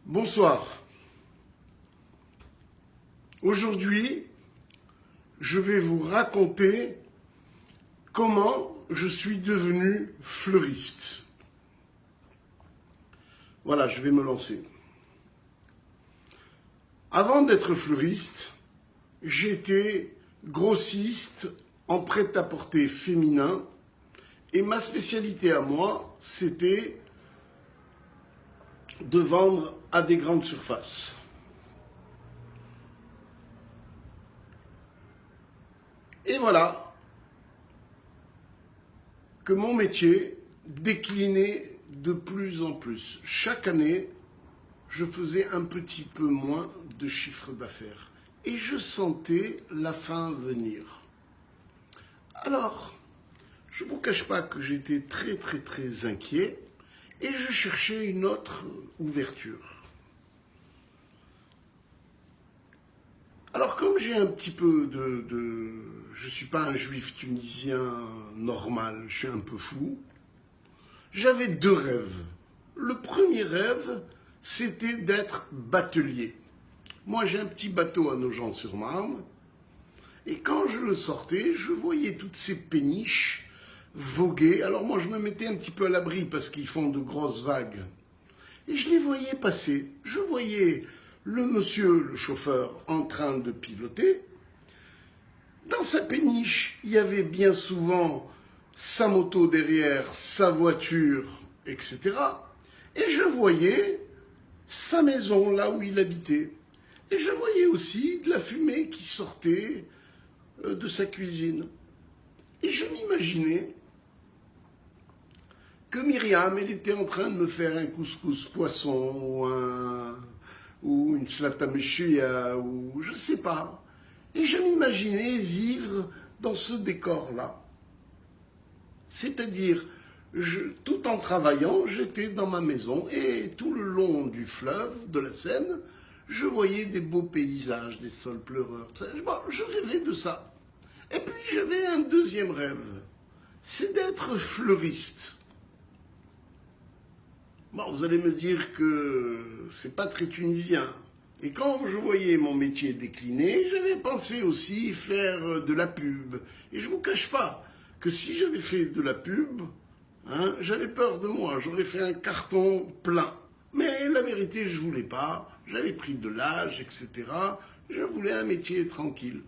Bonsoir. Aujourd'hui, je vais vous raconter comment je suis devenu fleuriste. Voilà, je vais me lancer. Avant d'être fleuriste, j'étais grossiste en prêt-à-porter féminin et ma spécialité à moi, c'était de vendre à des grandes surfaces. Et voilà que mon métier déclinait de plus en plus. Chaque année, je faisais un petit peu moins de chiffre d'affaires. Et je sentais la fin venir. Alors, je ne vous cache pas que j'étais très inquiet et je cherchais une autre ouverture. Alors comme j'ai un petit peu je ne suis pas un juif tunisien normal, je suis un peu fou, j'avais deux rêves. Le premier rêve, c'était d'être batelier. Moi j'ai un petit bateau à Nogent-sur-Marne, et quand je le sortais, je voyais toutes ces péniches voguer. Alors moi je me mettais un petit peu à l'abri parce qu'ils font de grosses vagues. Et je les voyais passer. Je voyais le monsieur, le chauffeur, en train de piloter. Dans sa péniche, il y avait bien souvent sa moto derrière, sa voiture, etc. Et je voyais sa maison, là où il habitait. Et je voyais aussi de la fumée qui sortait de sa cuisine. Et je m'imaginais que Myriam, elle était en train de me faire un couscous poisson ou une slata meshuya ou je ne sais pas. Et je m'imaginais vivre dans ce décor-là. C'est-à-dire, tout en travaillant, j'étais dans ma maison et tout le long du fleuve, de la Seine, je voyais des beaux paysages, des sols pleureurs. Bon, je rêvais de ça. Et puis j'avais un deuxième rêve, c'est d'être fleuriste. Bon, vous allez me dire que c'est pas très tunisien. Et quand je voyais mon métier décliner, j'avais pensé aussi faire de la pub. Et je vous cache pas que si j'avais fait de la pub, j'avais peur de moi, j'aurais fait un carton plein. Mais la vérité, je voulais pas, j'avais pris de l'âge, etc. Je voulais un métier tranquille.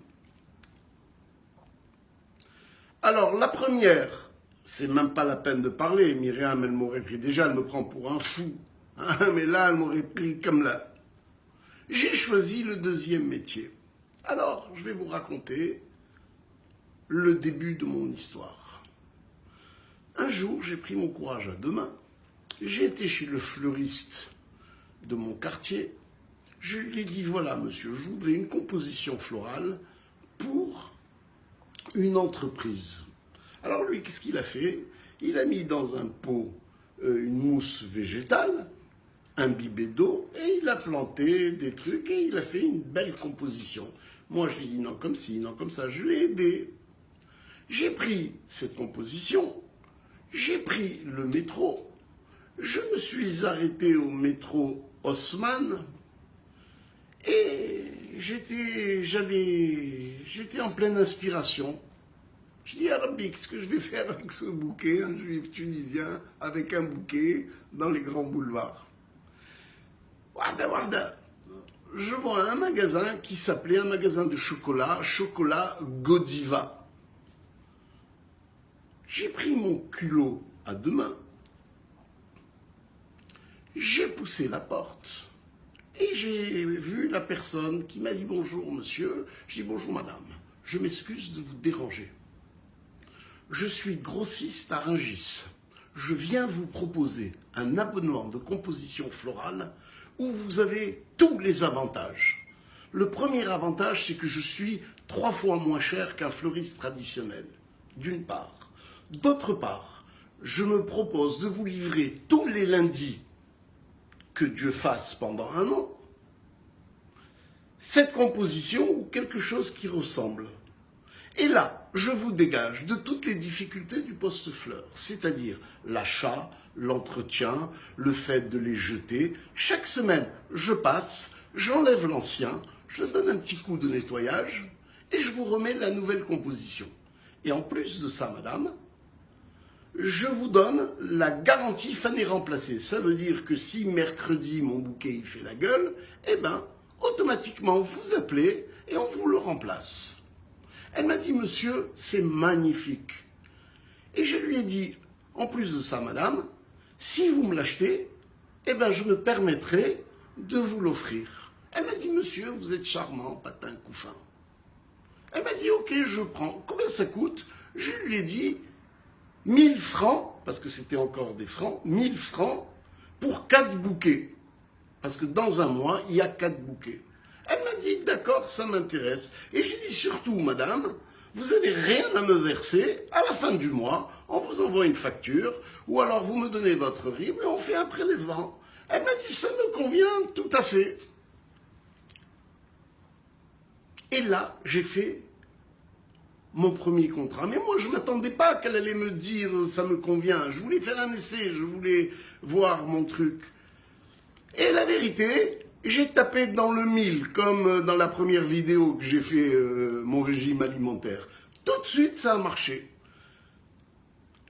Alors, la première, c'est même pas la peine de parler. Myriam, elle m'aurait pris. Déjà, elle me prend pour un fou. Mais là, elle m'aurait pris comme là. J'ai choisi le deuxième métier. Alors, je vais vous raconter le début de mon histoire. Un jour, j'ai pris mon courage à deux mains. J'ai été chez le fleuriste de mon quartier. Je lui ai dit, voilà, monsieur, je voudrais une composition florale pour une entreprise. Alors lui, qu'est-ce qu'il a fait? Il a mis dans un pot une mousse végétale, imbibée d'eau, et il a planté des trucs et il a fait une belle composition. Moi, je lui ai dit non comme ci, non comme ça. Je l'ai aidé. J'ai pris cette composition, j'ai pris le métro, je me suis arrêté au métro Haussmann et j'étais en pleine inspiration. Je dis à Rabbi, qu'est-ce que je vais faire avec ce bouquet, un juif tunisien avec un bouquet dans les grands boulevards. Warda. Je vois un magasin qui s'appelait un magasin de chocolat, Chocolat Godiva. J'ai pris mon culot à deux mains, j'ai poussé la porte et j'ai vu la personne qui m'a dit bonjour monsieur. Je dis bonjour madame, je m'excuse de vous déranger. Je suis grossiste à Rungis. Je viens vous proposer un abonnement de composition florale où vous avez tous les avantages. Le premier avantage, c'est que je suis 3 fois moins cher qu'un fleuriste traditionnel, d'une part. D'autre part, je me propose de vous livrer tous les lundis, que Dieu fasse pendant un an, cette composition ou quelque chose qui ressemble. Et là, je vous dégage de toutes les difficultés du poste fleur, c'est-à-dire l'achat, l'entretien, le fait de les jeter. Chaque semaine, je passe, j'enlève l'ancien, je donne un petit coup de nettoyage et je vous remets la nouvelle composition. Et en plus de ça, madame, je vous donne la garantie fanée remplacée. Ça veut dire que si mercredi, mon bouquet il fait la gueule, eh bien, automatiquement, vous appelez et on vous le remplace. Elle m'a dit, monsieur, c'est magnifique. Et je lui ai dit, en plus de ça, madame, si vous me l'achetez, eh bien, je me permettrai de vous l'offrir. Elle m'a dit, monsieur, vous êtes charmant, patin couffin. Elle m'a dit, ok, je prends. Combien ça coûte? Je lui ai dit, 1000 francs, parce que c'était encore des francs, 1000 francs pour 4 bouquets. Parce que dans un mois, il y a 4 bouquets. Elle m'a dit, d'accord, ça m'intéresse. Et j'ai dit, surtout, madame, vous n'avez rien à me verser. À la fin du mois, on vous envoie une facture, ou alors vous me donnez votre RIB et on fait un prélèvement. Elle m'a dit, ça me convient tout à fait. Et là, j'ai fait mon premier contrat. Mais moi, je ne m'attendais pas qu'elle allait me dire « ça me convient ». Je voulais faire un essai, je voulais voir mon truc. Et la vérité, j'ai tapé dans le mille, comme dans la première vidéo que j'ai fait, mon régime alimentaire. Tout de suite, ça a marché.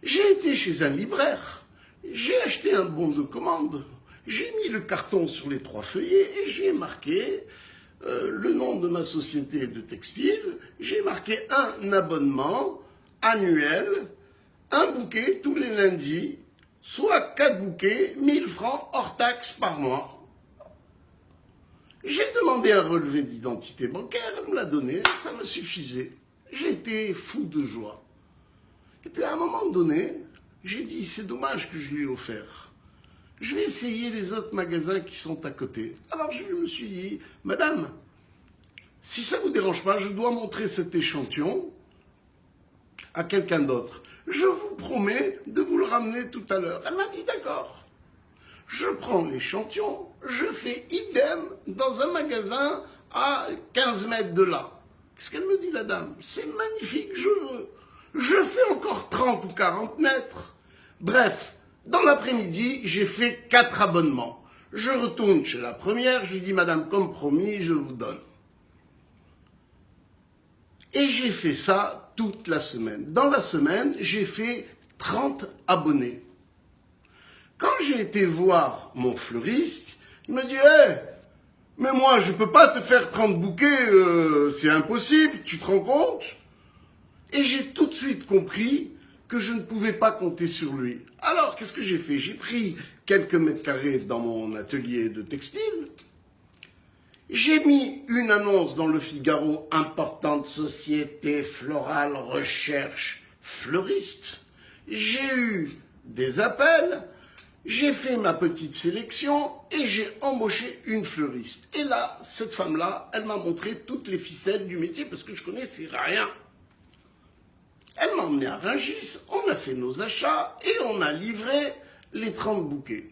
J'ai été chez un libraire, j'ai acheté un bon de commande, j'ai mis le carton sur les 3 feuillets et j'ai marqué le nom de ma société de textile, j'ai marqué un abonnement annuel, un bouquet tous les lundis, soit 4 bouquets, 1000 francs hors taxe par mois. J'ai demandé un relevé d'identité bancaire, elle me l'a donné, ça me suffisait. J'ai été fou de joie. Et puis à un moment donné, j'ai dit, c'est dommage que je lui ai offert. Je vais essayer les autres magasins qui sont à côté. Alors je me suis dit, madame, si ça ne vous dérange pas, je dois montrer cet échantillon à quelqu'un d'autre. Je vous promets de vous le ramener tout à l'heure. Elle m'a dit, d'accord. Je prends l'échantillon, je fais idem dans un magasin à 15 mètres de là. Qu'est-ce qu'elle me dit, la dame? C'est magnifique, je veux. Je fais encore 30 ou 40 mètres. Bref, dans l'après-midi, j'ai fait 4 abonnements. Je retourne chez la première, je lui dis, madame, comme promis, je vous donne. Et j'ai fait ça toute la semaine. Dans la semaine, j'ai fait 30 abonnés. Quand j'ai été voir mon fleuriste, il me dit, hey, mais moi, je ne peux pas te faire 30 bouquets, c'est impossible, tu te rends compte? Et j'ai tout de suite compris que je ne pouvais pas compter sur lui. Alors, qu'est-ce que j'ai fait? J'ai pris quelques mètres carrés dans mon atelier de textile. J'ai mis une annonce dans le Figaro, importante société florale recherche fleuriste. J'ai eu des appels, j'ai fait ma petite sélection et j'ai embauché une fleuriste. Et là, cette femme-là, elle m'a montré toutes les ficelles du métier parce que je connaissais rien. Elle m'a emmené à Rungis, on a fait nos achats et on a livré les 30 bouquets.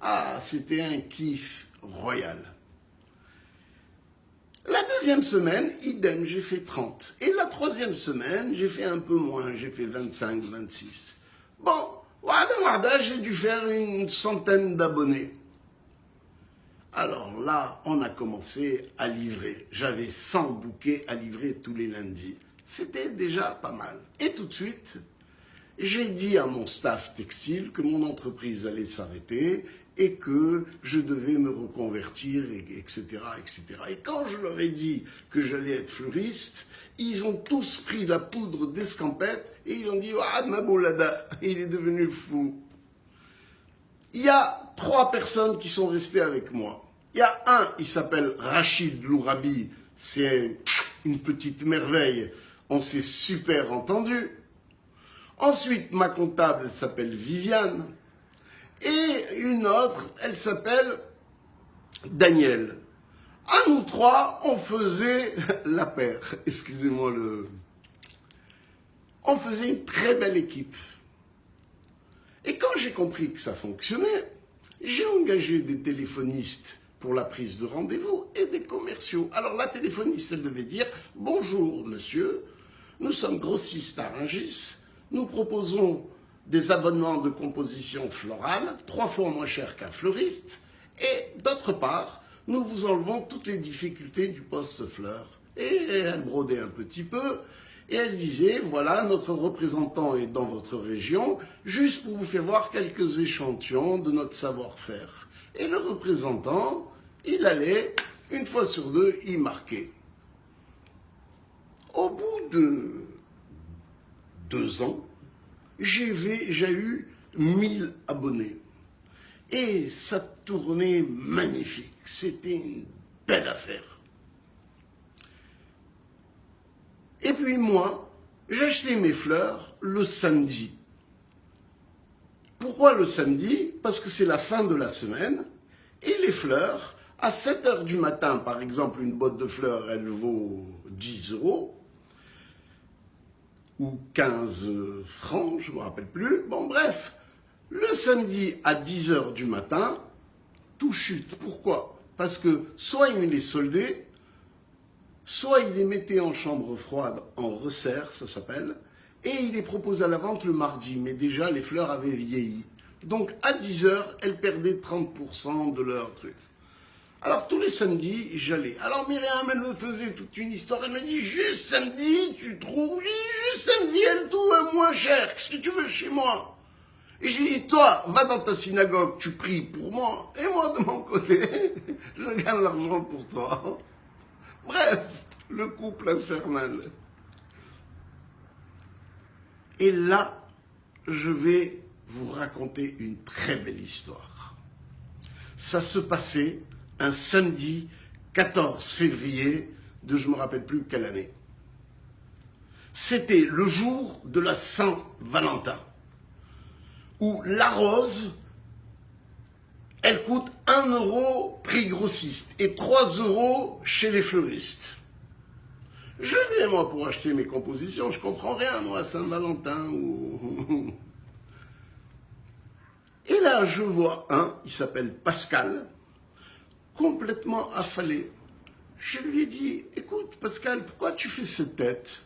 Ah, c'était un kiff royal. La deuxième semaine, idem, j'ai fait 30. Et la troisième semaine, j'ai fait un peu moins, j'ai fait 25, 26. Bon, Wada, j'ai dû faire une centaine d'abonnés. Alors là, on a commencé à livrer. J'avais 100 bouquets à livrer tous les lundis. C'était déjà pas mal. Et tout de suite, j'ai dit à mon staff textile que mon entreprise allait s'arrêter et que je devais me reconvertir, etc., etc. Et quand je leur ai dit que j'allais être fleuriste, ils ont tous pris la poudre d'escampette et ils ont dit « Ah, Maboulada, il est devenu fou ». Il y a 3 personnes qui sont restées avec moi. Il y a un, il s'appelle Rachid Lourabi, c'est une petite merveille, on s'est super entendu. Ensuite, ma comptable, elle s'appelle Viviane. Et une autre, elle s'appelle Daniel. À nous 3, on faisait la paire. Excusez-moi le... On faisait une très belle équipe. Et quand j'ai compris que ça fonctionnait, j'ai engagé des téléphonistes pour la prise de rendez-vous et des commerciaux. Alors la téléphoniste, elle devait dire « Bonjour monsieur, Nous sommes grossistes à Rungis. Nous proposons des abonnements de composition florale, 3 fois moins cher qu'un fleuriste. Et d'autre part, nous vous enlevons toutes les difficultés du poste-fleur. Et elle brodait un petit peu. Et elle disait, voilà, notre représentant est dans votre région, juste pour vous faire voir quelques échantillons de notre savoir-faire. Et le représentant, il allait, une fois sur deux, y marquer. Au bout de 2 ans, j'ai eu 1000 abonnés. Et ça tournait magnifique. C'était une belle affaire. Et puis moi, j'achetais mes fleurs le samedi. Pourquoi le samedi? Parce que c'est la fin de la semaine. Et les fleurs, à 7 h du matin, par exemple, une botte de fleurs, elle vaut 10 €. Ou 15 francs, je ne me rappelle plus. Bon, bref, le samedi à 10 h du matin, tout chute. Pourquoi? Parce que soit il les soldait, soit il les mettait en chambre froide, en resserre, ça s'appelle, et il les proposait à la vente le mardi. Mais déjà, les fleurs avaient vieilli. Donc, à 10 h, elles perdaient 30% de leur truc. Alors, tous les samedis, j'allais. Alors, Myriam, elle me faisait toute une histoire. Elle m'a dit, juste samedi, tu trouves? Oui, juste samedi, elle trouve moins cher. Qu'est-ce que tu veux chez moi? Et je lui dis, toi, va dans ta synagogue, tu pries pour moi. Et moi, de mon côté, je gagne l'argent pour toi. Bref, le couple infernal. Et là, je vais vous raconter une très belle histoire. Ça se passait un samedi 14 février de je ne me rappelle plus quelle année. C'était le jour de la Saint-Valentin, où la rose, elle coûte 1 € prix grossiste et 3 € chez les fleuristes. Je vais, moi, pour acheter mes compositions, je comprends rien, moi, à Saint-Valentin. Et là, je vois un, il s'appelle Pascal, complètement affalé. Je lui ai dit, écoute Pascal, pourquoi tu fais cette tête?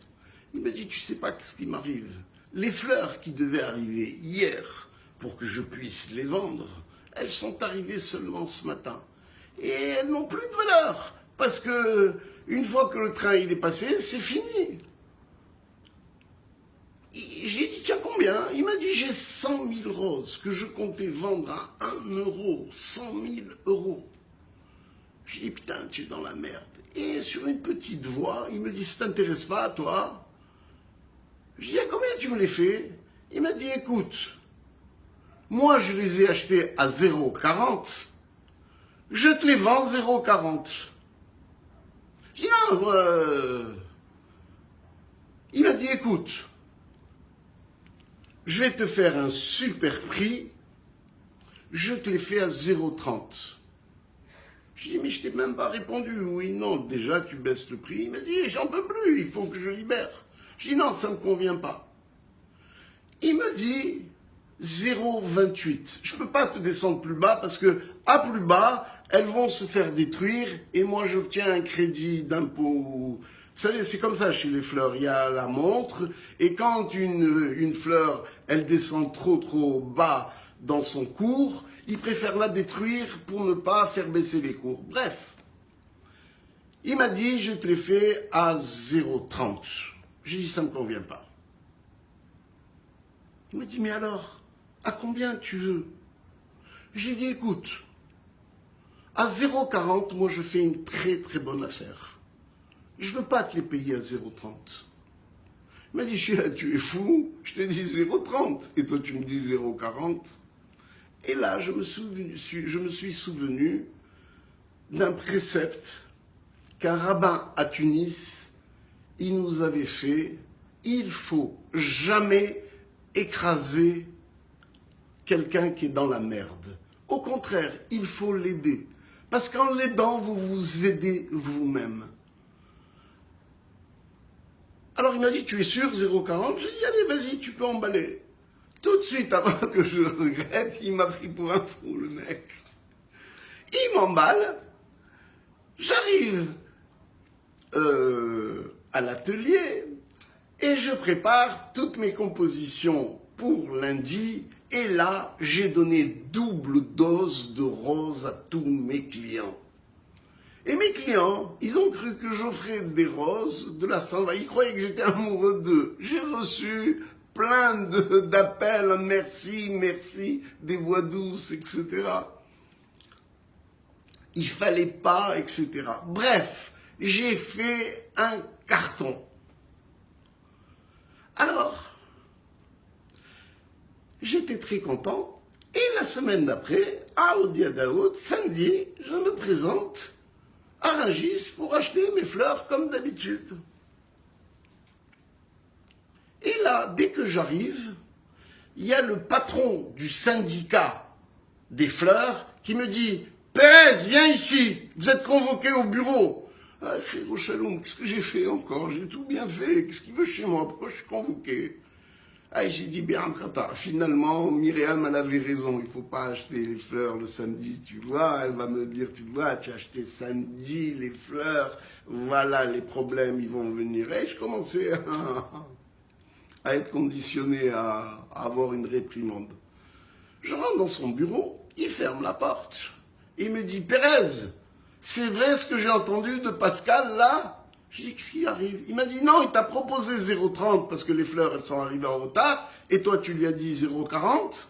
Il m'a dit, tu sais pas ce qui m'arrive. Les fleurs qui devaient arriver hier pour que je puisse les vendre, elles sont arrivées seulement ce matin. Et elles n'ont plus de valeur. Parce que une fois que le train il est passé, c'est fini. J'ai dit, tiens, combien? Il m'a dit, j'ai 100 000 roses que je comptais vendre à 1 €. 100 000 €. J'ai dit, putain, tu es dans la merde. Et sur une petite voix, il me dit, ça t'intéresse pas, toi? J'ai dit, à combien tu me les fais? Il m'a dit, écoute, moi je les ai achetés à 0,40. Je te les vends 0,40. J'ai dit, non, il m'a dit, écoute, je vais te faire un super prix, je te les fais à 0,30. Je dis, mais je t'ai même pas répondu. Oui, non, déjà, tu baisses le prix. Il m'a dit, j'en peux plus, il faut que je libère. Je dis, non, ça ne me convient pas. Il me dit, 0,28. Je ne peux pas te descendre plus bas parce que, à plus bas, elles vont se faire détruire et moi, j'obtiens un crédit d'impôt. Vous savez, c'est comme ça chez les fleurs. Il y a la montre et quand une fleur, elle descend trop bas dans son cours, ils préfèrent la détruire pour ne pas faire baisser les cours. Bref, il m'a dit, je te l'ai fait à 0,30. J'ai dit, ça ne me convient pas. Il m'a dit, mais alors, à combien tu veux? J'ai dit, écoute, à 0,40, moi je fais une très bonne affaire. Je ne veux pas te les payer à 0,30. Il m'a dit, tu es fou, je t'ai dit 0,30 et toi tu me dis 0,40. Et là, je me suis souvenu d'un précepte qu'un rabbin à Tunis, il nous avait fait. Il faut jamais écraser quelqu'un qui est dans la merde. Au contraire, il faut l'aider. Parce qu'en l'aidant, vous vous aidez vous-même. Alors il m'a dit, tu es sûr, 0,40? J'ai dit, allez, vas-y, tu peux emballer. Tout de suite, avant que je le regrette, il m'a pris pour un fou, le mec. Il m'emballe. J'arrive à l'atelier. Et je prépare toutes mes compositions pour lundi. Et là, j'ai donné double dose de roses à tous mes clients. Et mes clients, ils ont cru que j'offrais des roses de la Saint-Valentin. Ils croyaient que j'étais amoureux d'eux. J'ai reçu plein d'appels, merci, merci, des voix douces, etc. Il fallait pas, etc. Bref, j'ai fait un carton. Alors, j'étais très content. Et la semaine d'après, à Odia Daoud, samedi, je me présente à Rungis pour acheter mes fleurs comme d'habitude. Et là, dès que j'arrive, il y a le patron du syndicat des fleurs qui me dit « Pérez, viens ici, vous êtes convoqué au bureau. » Ah, chez Rochaloum, qu'est-ce que j'ai fait encore? J'ai tout bien fait. Qu'est-ce qu'il veut chez moi? Pourquoi je suis convoqué? Ah, j'ai dit, bien, finalement, Myriam, elle avait raison. Il ne faut pas acheter les fleurs le samedi. Tu vois, elle va me dire, tu vois, tu as acheté samedi les fleurs. Voilà, les problèmes, ils vont venir. Et je commençais à être conditionné à avoir une réprimande. Je rentre dans son bureau, il ferme la porte. Il me dit, Pérez, c'est vrai ce que j'ai entendu de Pascal, là? Je dis, qu'est-ce qui arrive? Il m'a dit, non, il t'a proposé 0,30 parce que les fleurs, elles sont arrivées en retard, et toi, tu lui as dit 0,40.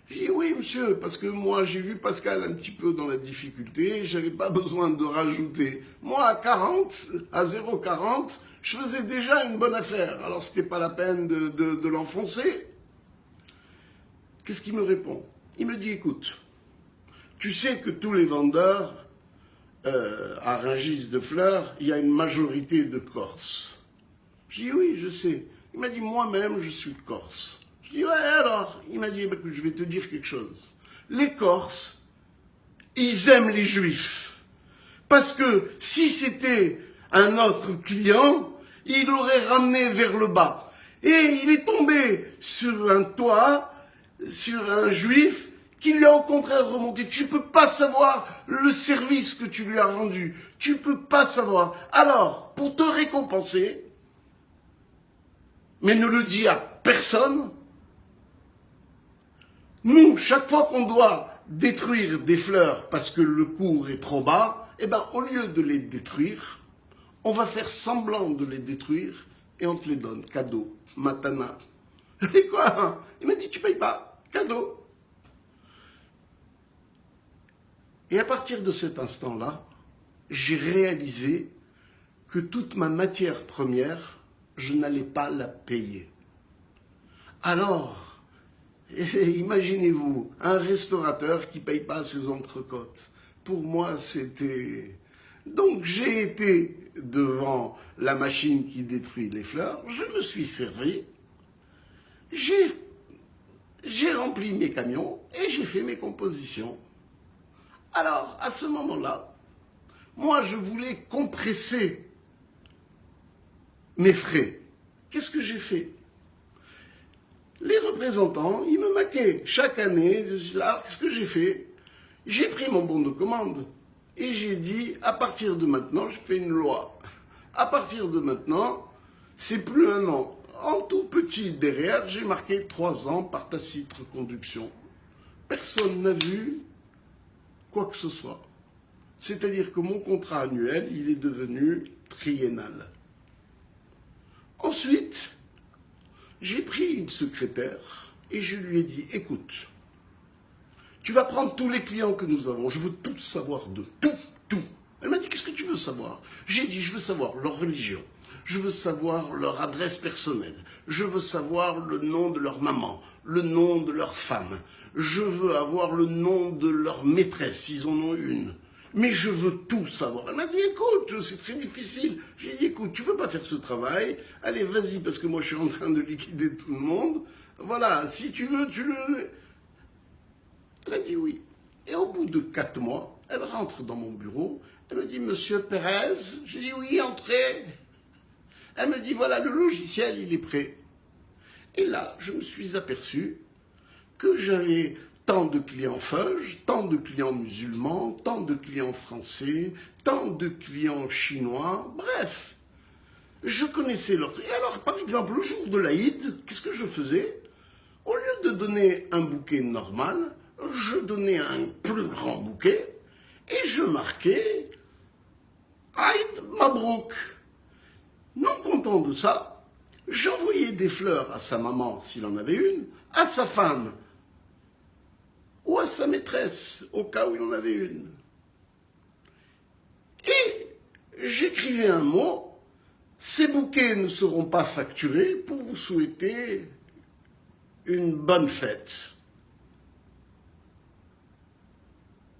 J'ai dit, oui, monsieur, parce que moi, j'ai vu Pascal un petit peu dans la difficulté, j'avais pas besoin de rajouter. Moi, à 0,40, je faisais déjà une bonne affaire, alors c'était pas la peine de l'enfoncer. Qu'est-ce qu'il me répond? Il me dit, écoute, tu sais que tous les vendeurs, à Rungis de fleurs, il y a une majorité de Corses. Je dis oui, je sais. Il m'a dit moi-même, je suis Corse. Je dis ouais, alors? Il m'a dit je vais te dire quelque chose. Les Corses, ils aiment les Juifs. Parce que si c'était un autre client, il l'aurait ramené vers le bas. Et il est tombé sur un toit, sur un Juif, qui lui a au contraire remonté. Tu ne peux pas savoir le service que tu lui as rendu. Tu ne peux pas savoir. Alors, pour te récompenser, mais ne le dis à personne, nous, chaque fois qu'on doit détruire des fleurs parce que le cours est trop bas, eh ben, au lieu de les détruire, on va faire semblant de les détruire et on te les donne. Cadeau, matana. Et quoi? Il m'a dit, tu payes pas. Cadeau. Et à partir de cet instant-là, j'ai réalisé que toute ma matière première, je n'allais pas la payer. Alors, imaginez-vous, un restaurateur qui ne paye pas ses entrecôtes. Pour moi, c'était... Donc j'ai été devant la machine qui détruit les fleurs, je me suis servi, j'ai rempli mes camions et j'ai fait mes compositions. Alors, à ce moment-là, moi, je voulais compresser mes frais. Qu'est-ce que j'ai fait? Les représentants, ils me maquaient chaque année. Alors, qu'est-ce que j'ai fait? J'ai pris mon bon de commande et j'ai dit, à partir de maintenant, je fais une loi. À partir de maintenant, c'est plus un an. En tout petit derrière, j'ai marqué 3 ans par tacite reconduction. Personne n'a vu quoi que ce soit. C'est-à-dire que mon contrat annuel, il est devenu triennal. Ensuite, j'ai pris une secrétaire et je lui ai dit, écoute, tu vas prendre tous les clients que nous avons, je veux tout savoir d'eux, tout. Elle m'a dit, qu'est-ce que tu veux savoir? J'ai dit, je veux savoir leur religion, je veux savoir leur adresse personnelle, je veux savoir le nom de leur maman, le nom de leur femme, je veux avoir le nom de leur maîtresse, s'ils en ont une. Mais je veux tout savoir. Elle m'a dit, écoute, c'est très difficile. J'ai dit, écoute, tu ne peux pas faire ce travail. Allez, vas-y, parce que moi, je suis en train de liquider tout le monde. Voilà, si tu veux, tu le... Elle a dit oui. Et au bout de 4 mois, elle rentre dans mon bureau. Elle me dit, Monsieur Pérez. J'ai dit, oui, entrez. Elle me dit, voilà, le logiciel, il est prêt. Et là, je me suis aperçu que j'avais tant de clients feuges, tant de clients musulmans, tant de clients français, tant de clients chinois, bref. je connaissais leur... Et alors, par exemple, le jour de l'Aïd, qu'est-ce que je faisais? Au lieu de donner un bouquet normal, je donnais un plus grand bouquet et je marquais Aïd Mabrouk. Non content de ça, j'envoyais des fleurs à sa maman, s'il en avait une, à sa femme ou à sa maîtresse, au cas où il en avait une. Et j'écrivais un mot, ces bouquets ne seront pas facturés pour vous souhaiter une bonne fête.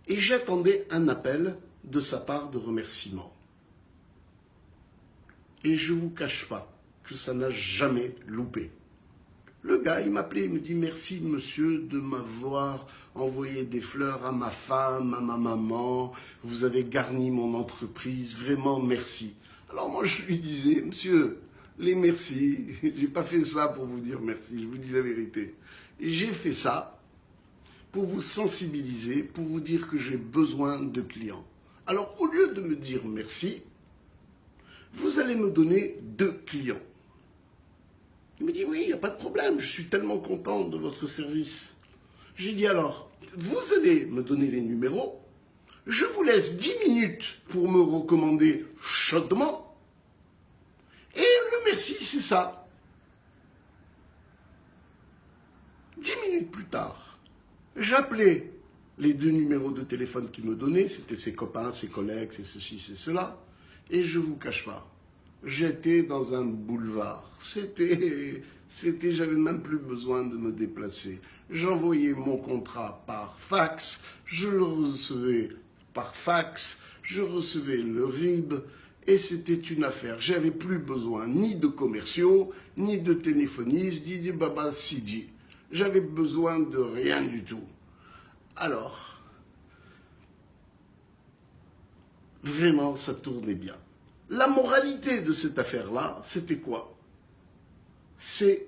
Et j'attendais un appel de sa part de remerciement. Et je ne vous cache pas que ça n'a jamais loupé. Le gars, il m'appelait, il me dit « Merci monsieur de m'avoir envoyé des fleurs à ma femme, à ma maman. Vous avez garni mon entreprise, vraiment merci. » Alors moi, je lui disais « Monsieur, les merci, j'ai pas fait ça pour vous dire merci, je vous dis la vérité. J'ai fait ça pour vous sensibiliser, pour vous dire que j'ai besoin de clients. Alors, au lieu de me dire merci, vous allez me donner 2 clients. » Il me dit, oui, il n'y a pas de problème, je suis tellement content de votre service. J'ai dit, alors, vous allez me donner les numéros, je vous laisse 10 minutes pour me recommander chaudement, et le merci, c'est ça. 10 minutes plus tard, j'appelais les 2 numéros de téléphone qu'il me donnait, c'était ses copains, ses collègues, c'est ceci, c'est cela, et je ne vous cache pas. J'étais dans un boulevard. J'avais même plus besoin de me déplacer. J'envoyais mon contrat par fax, je le recevais par fax, je recevais le RIB et c'était une affaire. J'avais plus besoin ni de commerciaux, ni de téléphonistes, ni de Baba Sidi. J'avais besoin de rien du tout. Alors, vraiment, ça tournait bien. La moralité de cette affaire-là, c'était quoi? C'est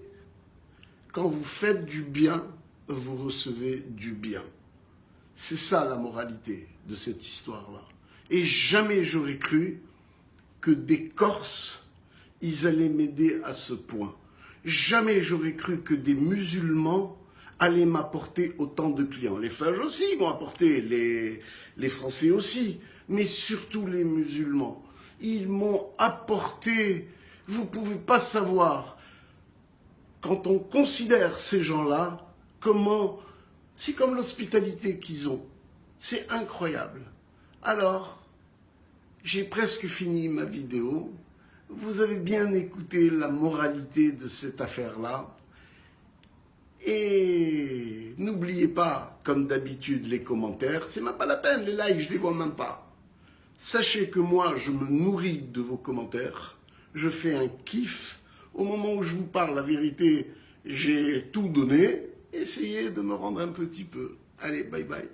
quand vous faites du bien, vous recevez du bien. C'est ça la moralité de cette histoire-là. Et jamais j'aurais cru que des Corses, ils allaient m'aider à ce point. Jamais j'aurais cru que des musulmans allaient m'apporter autant de clients. Les Flages aussi m'ont apporté, les Français aussi, mais surtout les musulmans. Ils m'ont apporté, vous ne pouvez pas savoir, quand on considère ces gens-là, comment, c'est comme l'hospitalité qu'ils ont. C'est incroyable. Alors, j'ai presque fini ma vidéo. Vous avez bien écouté la moralité de cette affaire-là. Et n'oubliez pas, comme d'habitude, les commentaires. C'est même pas la peine, les likes, je ne les vois même pas. Sachez que moi, je me nourris de vos commentaires. Je fais un kiff. Au moment où je vous parle, la vérité, j'ai tout donné. Essayez de me rendre un petit peu. Allez, bye bye.